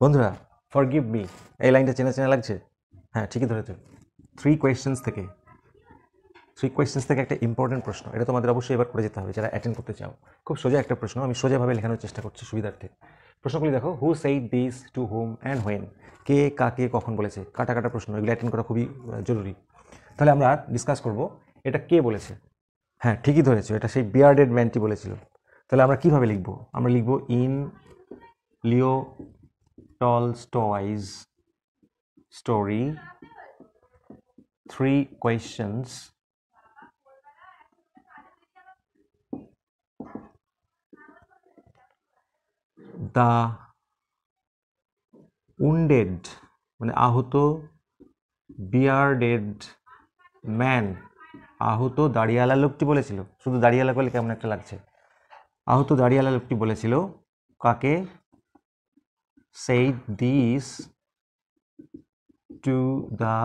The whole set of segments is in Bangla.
বন্ধুরা, ফরগিভ মি এই লাইনটা চেনা চেনা লাগছে? হ্যাঁ, ঠিকই ধরেছো। থ্রি কোয়েশ্চেন্স থেকে একটা ইম্পর্টেন্ট প্রশ্ন, এটা তোমাদের অবশ্যই এবার করে যেতে হবে যারা অ্যাটেন্ড করতে চাও। খুব সোজা একটা প্রশ্ন, আমি সোজাভাবে লেখানোর চেষ্টা করছি সুবিধার্থে। প্রশ্নগুলি দেখো, who said this to whom and when, কে কাকে কখন বলেছে। কাটা কাটা প্রশ্ন, এগুলো অ্যাটেন্ড করা খুবই জরুরি। তাহলে আমরা ডিসকাস করব এটা কে বলেছে। হ্যাঁ, ঠিকই ধরেছো, এটা সেই বিয়ার্ডেড ম্যানটি বলেছিল। তাহলে আমরা কিভাবে লিখব? আমরা লিখব in Leo Tolstoy's story, three questions the wounded মানে আহত bearded man, আহত দাড়িওয়ালা লোকটি বলেছিল। শুধু দাড়িওয়ালা বলে কেমন একটা লাগছে। আহত দাড়িওয়ালা লোকটি বলেছিল কাকে? said this to the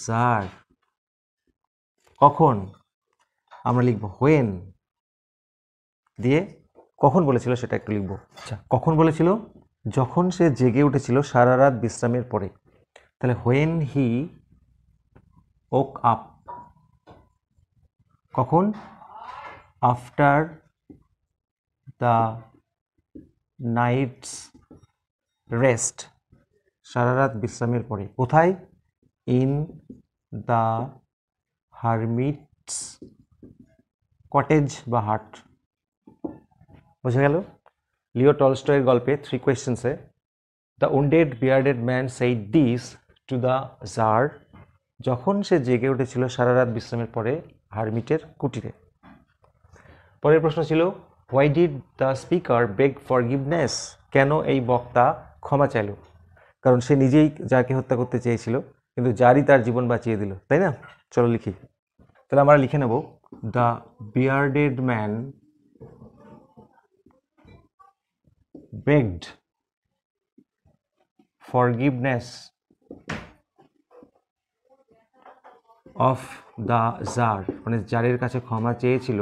czar, কখন? আমরা লিখব when দিয়ে কখন বলেছিল সেটা একটু লিখব। আচ্ছা, কখন বলেছিল? যখন সে জেগে উঠেছিল সারা রাত বিশ্রামের পরে। তাহলে when he woke up, কখন? after the night's rest, সারা রাত বিশ্রামের পরে। কোথায়? in the hermit's cottage বা হাট। বোঝা গেল? লিও টলস্টয়ের গল্পে থ্রি কোয়েশ্চেন্সে the wounded bearded man said this to the tsar, যখন সে জেগে উঠেছিল সারা রাত বিশ্রামের পরে হারমিটের কুটিরে। পরের প্রশ্ন ছিল why did the speaker beg forgiveness, কেন এই বক্তা ক্ষমা চাইল? কারণ সে নিজেই যাকে হত্যা করতে চেয়েছিল, কিন্তু যারই তার জীবন বাঁচিয়ে দিল, তাই না? চলো লিখি। তাহলে আমরা লিখে নেব the bearded man begged forgiveness of the czar, মানে জারের কাছে ক্ষমা চেয়েছিল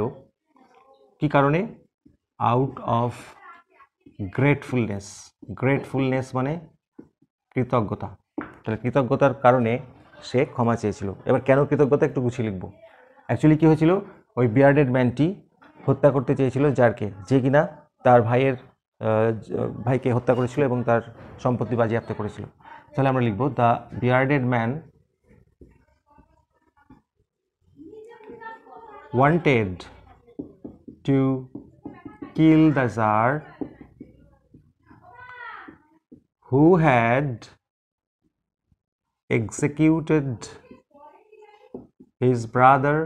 কি কারণে? Out of gratefulness. গ্রেটফুলনেস মানে কৃতজ্ঞতা। তাহলে কৃতজ্ঞতার কারণে সে ক্ষমা চেয়েছিল। এবার কেন কৃতজ্ঞতা একটু গুছিয়ে লিখব। অ্যাকচুয়ালি কী হয়েছিল? ওই বিয়ার্ডেড ম্যানটি হত্যা করতে চেয়েছিল জারকে, যে কিনা তার ভাইকে হত্যা করেছিল এবং তার সম্পত্তি বাজেয়াপ্ত করেছিল। তাহলে আমরা লিখব the bearded man wanted to kill the Tsar who had executed his brother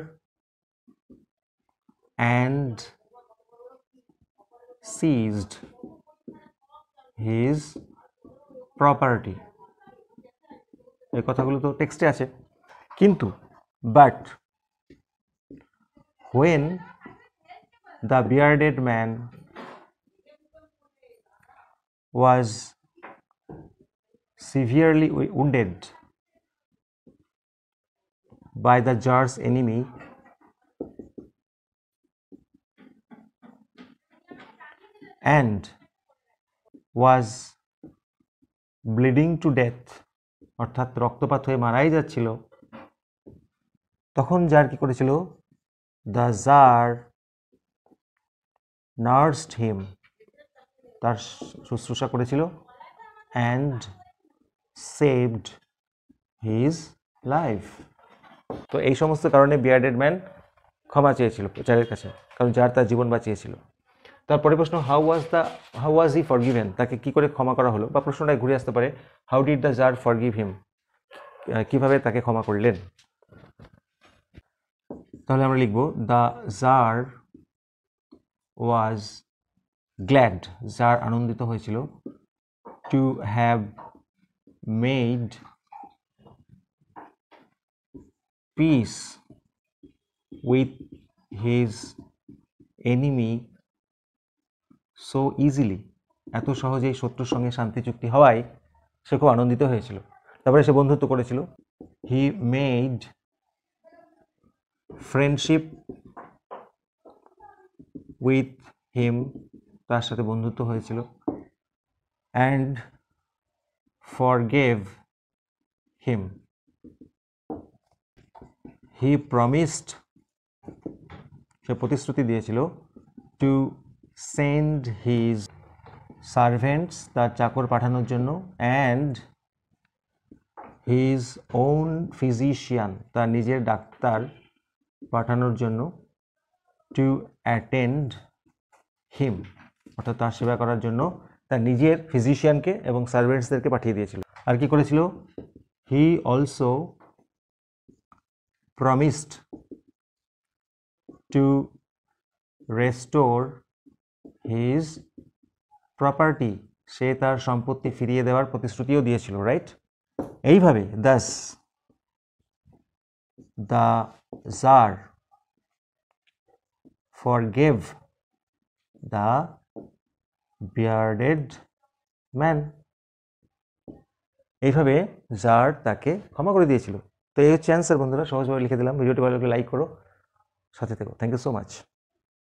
and seized his property. এই কথাগুলো তো টেক্সটে আছে, কিন্তু but when the bearded man was severely wounded by the Tsar's enemy and was bleeding to death, অর্থাৎ রক্তপাত হয়ে মারাই যাচ্ছিল, তখন জার কি করেছিল? The Tsar nursed him, তার শুশ্রূষা করেছিল, and saved his life. তো এই সমস্ত কারণে বিয়ার্ডেড ম্যান ক্ষমা চেয়েছিল জারের কাছে, কারণ জার তার জীবন বাঁচিয়েছিল। তারপরে প্রশ্ন, হাউ ওয়াজ হি ফরগিভেন, তাকে কি করে ক্ষমা করা হলো? বা প্রশ্নটাই ঘুরে আসতে পারে, how did the tsar forgive him, কিভাবে তাকে ক্ষমা করলেন? তাহলে আমরা লিখব the tsar was glad, tsar আনন্দিত হয়েছিল, to have made peace with his enemy so easily, এত সহজেই শত্রুর সঙ্গে শান্তি চুক্তি হওয়ায় সে খুব আনন্দিত হয়েছিল। তারপরে সে বন্ধুত্ব করেছিল। He made friendship with him, তার সাথে বন্ধুত্ব হয়েছিল। and forgave him. He promised, সে প্রতিশ্রুতি দিয়েছিল, to send his servants, তার চাকর পাঠানোর জন্য, and his own physician, তার নিজের ডাক্তার পাঠানোর জন্য, to attend him, অর্থাৎ তার সেবা করার জন্য তার নিজের ফিজিশিয়ানকে এবং সার্ভেন্টসদেরকে পাঠিয়ে দিয়েছিল। আর কি করেছিল? He also promised to restore his property, সে তার সম্পত্তি ফিরিয়ে দেওয়ার প্রতিশ্রুতিও দিয়েছিল, রাইট? এইভাবে thus the tsar forgave the bearded man, এইভাবে জার তাকে ক্ষমা করে দিয়েছিল। তো এই হচ্ছে অ্যান্সার বন্ধুরা, সহজভাবে লিখে দিলাম। ভিডিওটি ভালো লাগলে লাইক করো, সাথে থেকো। Thank you so much.